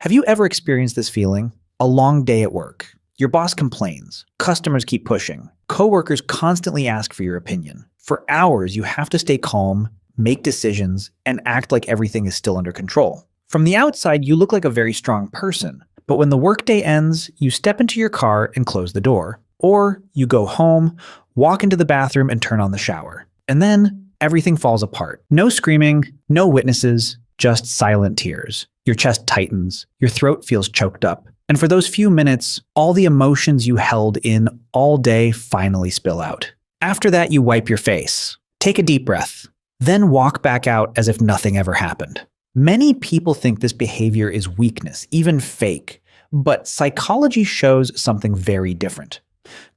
Have you ever experienced this feeling? A long day at work. Your boss complains. Customers keep pushing. Coworkers constantly ask for your opinion. For hours, you have to stay calm, make decisions, and act like everything is still under control. From the outside, you look like a very strong person. But when the workday ends, you step into your car and close the door. Or you go home, walk into the bathroom, and turn on the shower. And then everything falls apart. No screaming, no witnesses, just silent tears. Your chest tightens, your throat feels choked up. And for those few minutes, all the emotions you held in all day finally spill out. After that, you wipe your face, take a deep breath, then walk back out as if nothing ever happened. Many people think this behavior is weakness, even fake, but psychology shows something very different.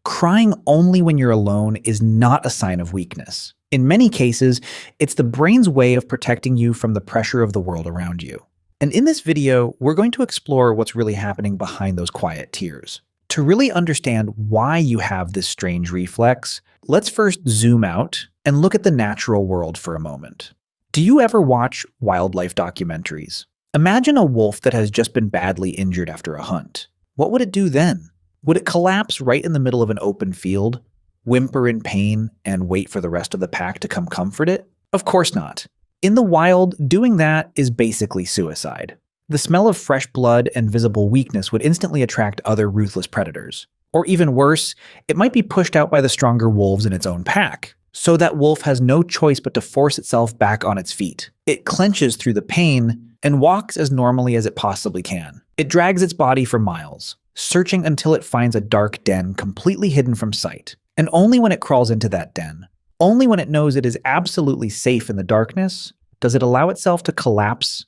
Crying only when you're alone is not a sign of weakness. In many cases, it's the brain's way of protecting you from the pressure of the world around you. And in this video, we're going to explore what's really happening behind those quiet tears. To really understand why you have this strange reflex, let's first zoom out and look at the natural world for a moment. Do you ever watch wildlife documentaries? Imagine a wolf that has just been badly injured after a hunt. What would it do then? Would it collapse right in the middle of an open field, whimper in pain, and wait for the rest of the pack to come comfort it? Of course not. In the wild, doing that is basically suicide. The smell of fresh blood and visible weakness would instantly attract other ruthless predators. Or even worse, it might be pushed out by the stronger wolves in its own pack. So that wolf has no choice but to force itself back on its feet. It clenches through the pain and walks as normally as it possibly can. It drags its body for miles, searching until it finds a dark den completely hidden from sight. And only when it crawls into that den, only when it knows it is absolutely safe in the darkness, does it allow itself to collapse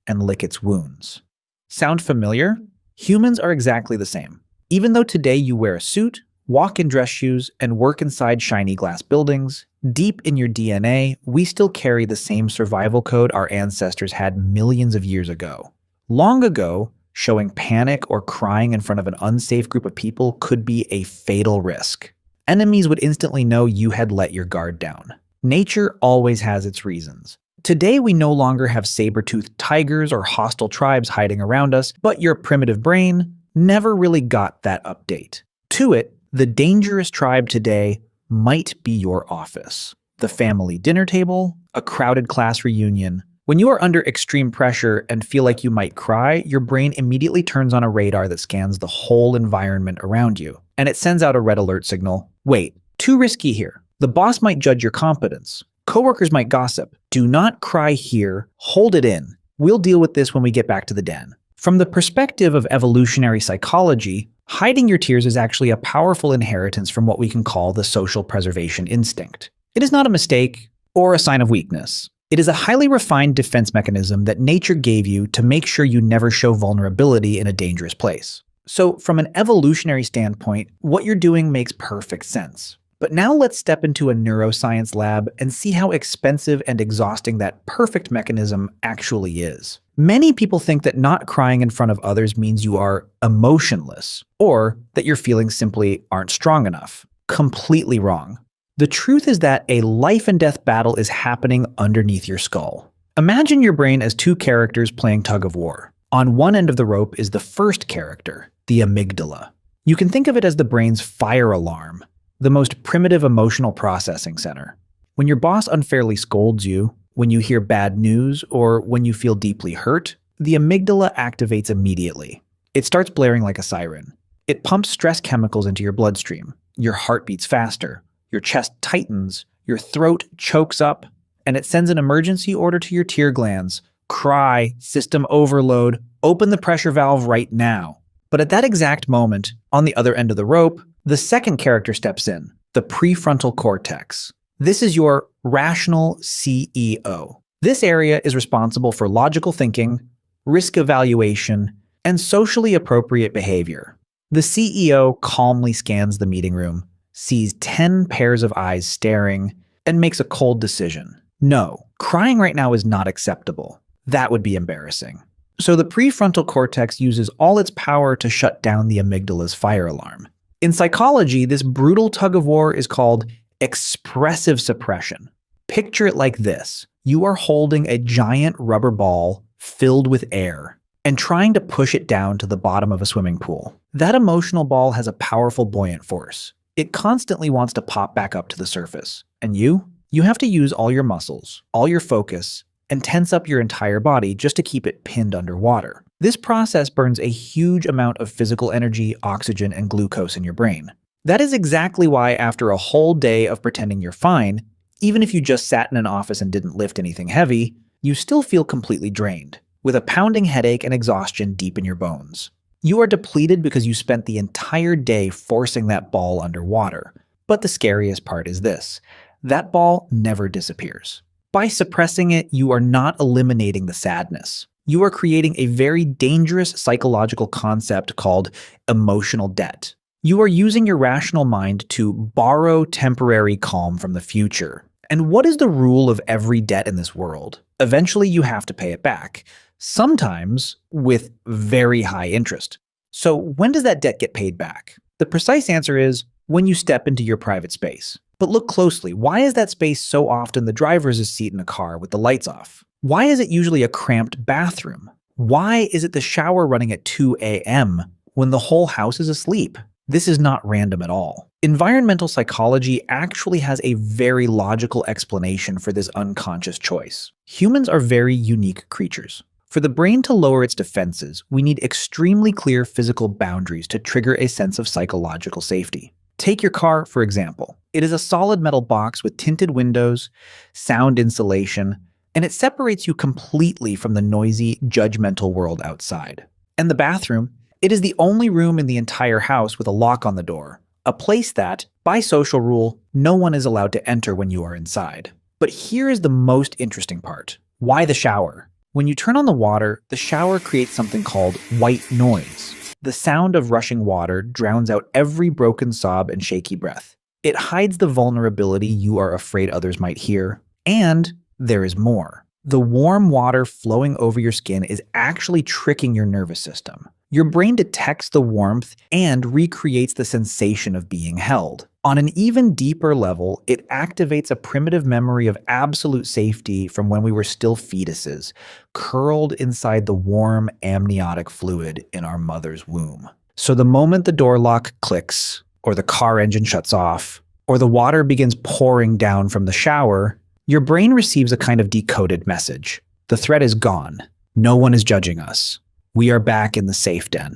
and lick its wounds. Sound familiar? Humans are exactly the same. Even though today you wear a suit, walk in dress shoes, and work inside shiny glass buildings, deep in your DNA, we still carry the same survival code our ancestors had millions of years ago. Long ago, showing panic or crying in front of an unsafe group of people could be a fatal risk. Enemies would instantly know you had let your guard down. Nature always has its reasons. Today, we no longer have saber-toothed tigers or hostile tribes hiding around us, but your primitive brain never really got that update. To it, the dangerous tribe today might be your office, the family dinner table, a crowded class reunion. When you are under extreme pressure and feel like you might cry, your brain immediately turns on a radar that scans the whole environment around you, and it sends out a red alert signal. Wait, too risky here. The boss might judge your competence. Coworkers might gossip. Do not cry here. Hold it in. We'll deal with this when we get back to the den. From the perspective of evolutionary psychology, hiding your tears is actually a powerful inheritance from what we can call the social preservation instinct. It is not a mistake or a sign of weakness. It is a highly refined defense mechanism that nature gave you to make sure you never show vulnerability in a dangerous place. So from an evolutionary standpoint, what you're doing makes perfect sense. But now let's step into a neuroscience lab and see how expensive and exhausting that perfect mechanism actually is. Many people think that not crying in front of others means you are emotionless, or that your feelings simply aren't strong enough. Completely wrong. The truth is that a life and death battle is happening underneath your skull. Imagine your brain as two characters playing tug of war. On one end of the rope is the first character, the amygdala. You can think of it as the brain's fire alarm, the most primitive emotional processing center. When your boss unfairly scolds you, when you hear bad news, or when you feel deeply hurt, the amygdala activates immediately. It starts blaring like a siren. It pumps stress chemicals into your bloodstream. Your heart beats faster. Your chest tightens. Your throat chokes up. And it sends an emergency order to your tear glands. Cry, system overload, open the pressure valve right now. But at that exact moment, on the other end of the rope, the second character steps in, the prefrontal cortex. This is your rational CEO. This area is responsible for logical thinking, risk evaluation, and socially appropriate behavior. The CEO calmly scans the meeting room, sees 10 pairs of eyes staring, and makes a cold decision. No, crying right now is not acceptable. That would be embarrassing. So the prefrontal cortex uses all its power to shut down the amygdala's fire alarm. In psychology, this brutal tug-of-war is called expressive suppression. Picture it like this. You are holding a giant rubber ball filled with air. and trying to push it down to the bottom of a swimming pool. That emotional ball has a powerful buoyant force. It constantly wants to pop back up to the surface. And you have to use all your muscles, all your focus, and tense up your entire body just to keep it pinned underwater. This process burns a huge amount of physical energy, oxygen, and glucose in your brain. That is exactly why after a whole day of pretending you're fine, even if you just sat in an office and didn't lift anything heavy, you still feel completely drained, with a pounding headache and exhaustion deep in your bones. You are depleted because you spent the entire day forcing that ball underwater. But the scariest part is this: that ball never disappears. By suppressing it, you are not eliminating the sadness. You are creating a very dangerous psychological concept called emotional debt. You are using your rational mind to borrow temporary calm from the future. And what is the rule of every debt in this world? Eventually, you have to pay it back, sometimes with very high interest. So when does that debt get paid back? The precise answer is when you step into your private space. But look closely. Why is that space so often the driver's seat in a car with the lights off? Why is it usually a cramped bathroom? Why is it the shower running at 2 a.m. when the whole house is asleep? This is not random at all. Environmental psychology actually has a very logical explanation for this unconscious choice. Humans are very unique creatures. For the brain to lower its defenses, we need extremely clear physical boundaries to trigger a sense of psychological safety. Take your car, for example. It is a solid metal box with tinted windows, sound insulation, and it separates you completely from the noisy, judgmental world outside. And the bathroom, it is the only room in the entire house with a lock on the door, a place that, by social rule, no one is allowed to enter when you are inside. But here is the most interesting part. Why the shower? When you turn on the water, the shower creates something called white noise. The sound of rushing water drowns out every broken sob and shaky breath. It hides the vulnerability you are afraid others might hear. And there is more. The warm water flowing over your skin is actually tricking your nervous system. Your brain detects the warmth and recreates the sensation of being held. On an even deeper level, it activates a primitive memory of absolute safety from when we were still fetuses, curled inside the warm amniotic fluid in our mother's womb. So the moment the door lock clicks, or the car engine shuts off, or the water begins pouring down from the shower, your brain receives a kind of decoded message. The threat is gone. No one is judging us. We are back in the safe den.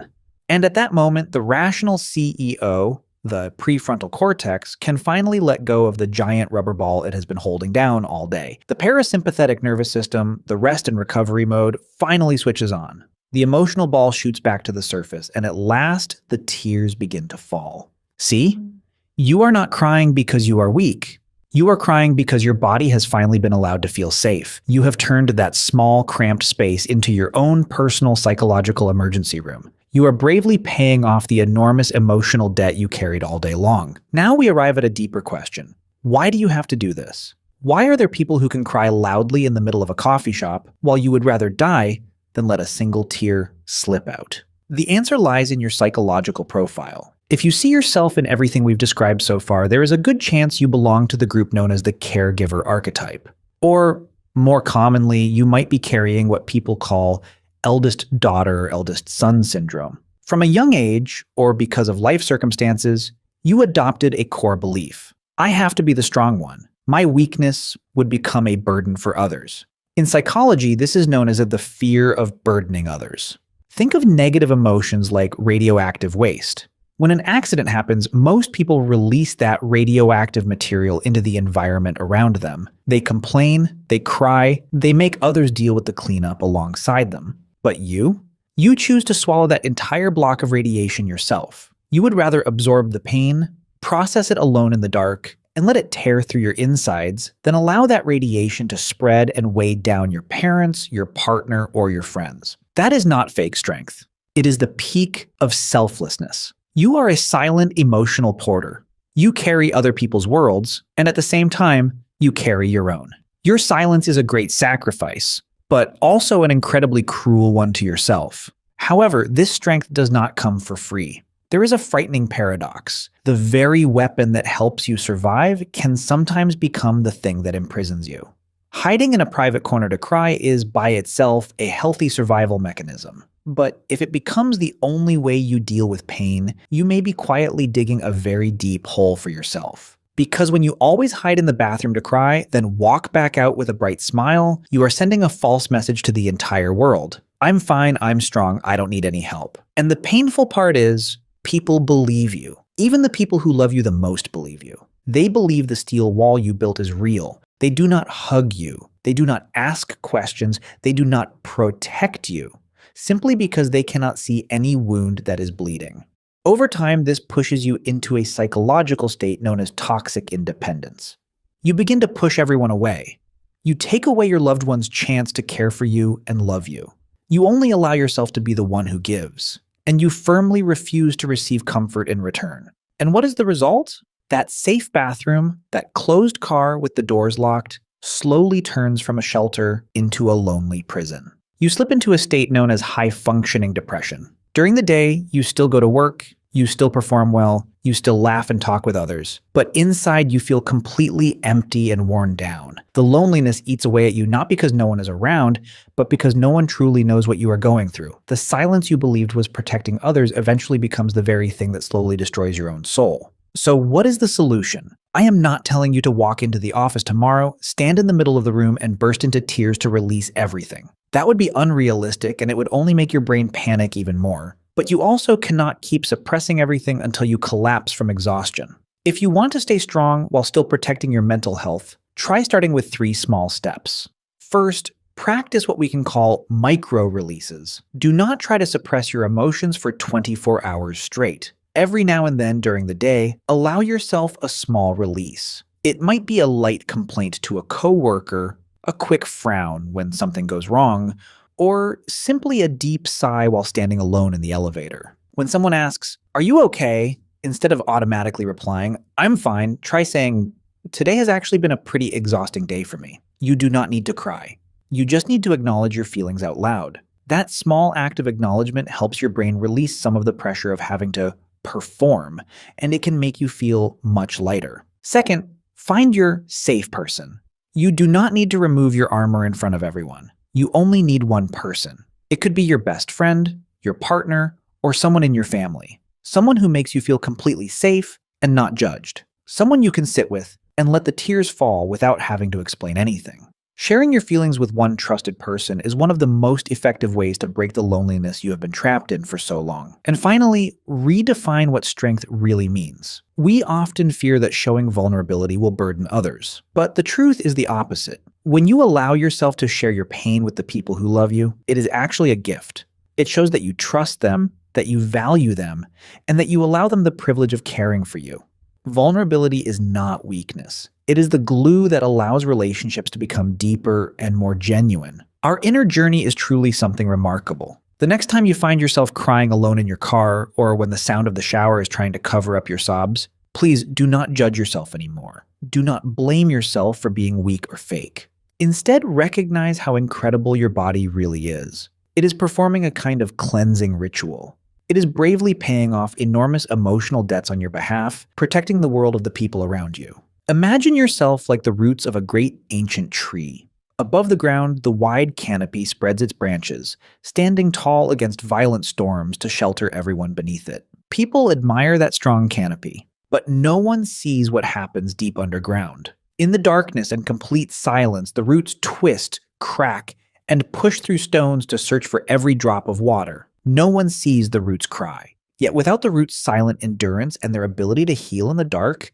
And at that moment, the rational CEO, the prefrontal cortex, can finally let go of the giant rubber ball it has been holding down all day. The parasympathetic nervous system, the rest and recovery mode, finally switches on. The emotional ball shoots back to the surface, and at last, the tears begin to fall. See? You are not crying because you are weak. You are crying because your body has finally been allowed to feel safe. You have turned that small, cramped space into your own personal psychological emergency room. You are bravely paying off the enormous emotional debt you carried all day long. Now we arrive at a deeper question. Why do you have to do this? Why are there people who can cry loudly in the middle of a coffee shop while you would rather die than let a single tear slip out? The answer lies in your psychological profile. If you see yourself in everything we've described so far, there is a good chance you belong to the group known as the caregiver archetype. Or, more commonly, you might be carrying what people call eldest daughter or eldest son syndrome. From a young age, or because of life circumstances, you adopted a core belief. I have to be the strong one. My weakness would become a burden for others. In psychology, this is known as the fear of burdening others. Think of negative emotions like radioactive waste. When an accident happens, most people release that radioactive material into the environment around them. They complain, they cry, they make others deal with the cleanup alongside them. But you choose to swallow that entire block of radiation yourself. You would rather absorb the pain, process it alone in the dark, and let it tear through your insides than allow that radiation to spread and weigh down your parents, your partner, or your friends. That is not fake strength. It is the peak of selflessness. You are a silent emotional porter. You carry other people's worlds, and at the same time, you carry your own. Your silence is a great sacrifice, but also an incredibly cruel one to yourself. However, this strength does not come for free. There is a frightening paradox. The very weapon that helps you survive can sometimes become the thing that imprisons you. Hiding in a private corner to cry is, by itself, a healthy survival mechanism. But if it becomes the only way you deal with pain, you may be quietly digging a very deep hole for yourself. Because when you always hide in the bathroom to cry, then walk back out with a bright smile, you are sending a false message to the entire world. I'm fine, I'm strong, I don't need any help. And the painful part is, people believe you. Even the people who love you the most believe you. They believe the steel wall you built is real. They do not hug you. They do not ask questions. They do not protect you, simply because they cannot see any wound that is bleeding. Over time, this pushes you into a psychological state known as toxic independence. You begin to push everyone away. You take away your loved one's chance to care for you and love you. You only allow yourself to be the one who gives, and you firmly refuse to receive comfort in return. And what is the result? That safe bathroom, that closed car with the doors locked, slowly turns from a shelter into a lonely prison. You slip into a state known as high-functioning depression. During the day, you still go to work, you still perform well, you still laugh and talk with others. But inside, you feel completely empty and worn down. The loneliness eats away at you not because no one is around, but because no one truly knows what you are going through. The silence you believed was protecting others eventually becomes the very thing that slowly destroys your own soul. So what is the solution? I am not telling you to walk into the office tomorrow, stand in the middle of the room, and burst into tears to release everything. That would be unrealistic, and it would only make your brain panic even more. But you also cannot keep suppressing everything until you collapse from exhaustion. If you want to stay strong while still protecting your mental health, try starting with 3 small steps. First, practice what we can call micro-releases. Do not try to suppress your emotions for 24 hours straight. Every now and then during the day, allow yourself a small release. It might be a light complaint to a coworker, a quick frown when something goes wrong, or simply a deep sigh while standing alone in the elevator. When someone asks, "Are you okay?" instead of automatically replying, "I'm fine," try saying, "Today has actually been a pretty exhausting day for me." You do not need to cry. You just need to acknowledge your feelings out loud. That small act of acknowledgement helps your brain release some of the pressure of having to perform, and it can make you feel much lighter. Second, find your safe person. You do not need to remove your armor in front of everyone. You only need one person. It could be your best friend, your partner, or someone in your family. Someone who makes you feel completely safe and not judged. Someone you can sit with and let the tears fall without having to explain anything. Sharing your feelings with one trusted person is one of the most effective ways to break the loneliness you have been trapped in for so long. And finally, redefine what strength really means. We often fear that showing vulnerability will burden others, but the truth is the opposite. When you allow yourself to share your pain with the people who love you, it is actually a gift. It shows that you trust them, that you value them, and that you allow them the privilege of caring for you. Vulnerability is not weakness. It is the glue that allows relationships to become deeper and more genuine. Our inner journey is truly something remarkable. The next time you find yourself crying alone in your car, or when the sound of the shower is trying to cover up your sobs, please do not judge yourself anymore. Do not blame yourself for being weak or fake. Instead, recognize how incredible your body really is. It is performing a kind of cleansing ritual. It is bravely paying off enormous emotional debts on your behalf, protecting the world of the people around you. Imagine yourself like the roots of a great ancient tree. Above the ground, the wide canopy spreads its branches, standing tall against violent storms to shelter everyone beneath it. People admire that strong canopy, but no one sees what happens deep underground. In the darkness and complete silence, the roots twist, crack, and push through stones to search for every drop of water. No one sees the roots cry. Yet without the roots' silent endurance and their ability to heal in the dark,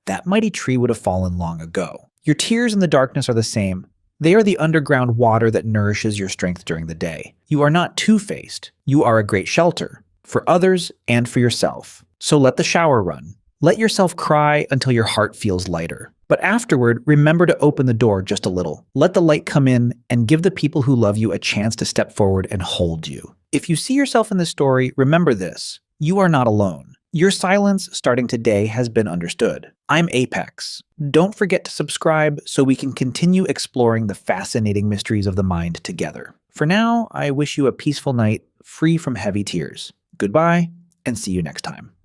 that mighty tree would have fallen long ago. Your tears in the darkness are the same. They are the underground water that nourishes your strength during the day. You are not two-faced. You are a great shelter, for others and for yourself. So let the shower run. Let yourself cry until your heart feels lighter. But afterward, remember to open the door just a little. Let the light come in and give the people who love you a chance to step forward and hold you. If you see yourself in this story, remember this. You are not alone. Your silence starting today has been understood. I'm Apex. Don't forget to subscribe so we can continue exploring the fascinating mysteries of the mind together. For now, I wish you a peaceful night, free from heavy tears. Goodbye, and see you next time.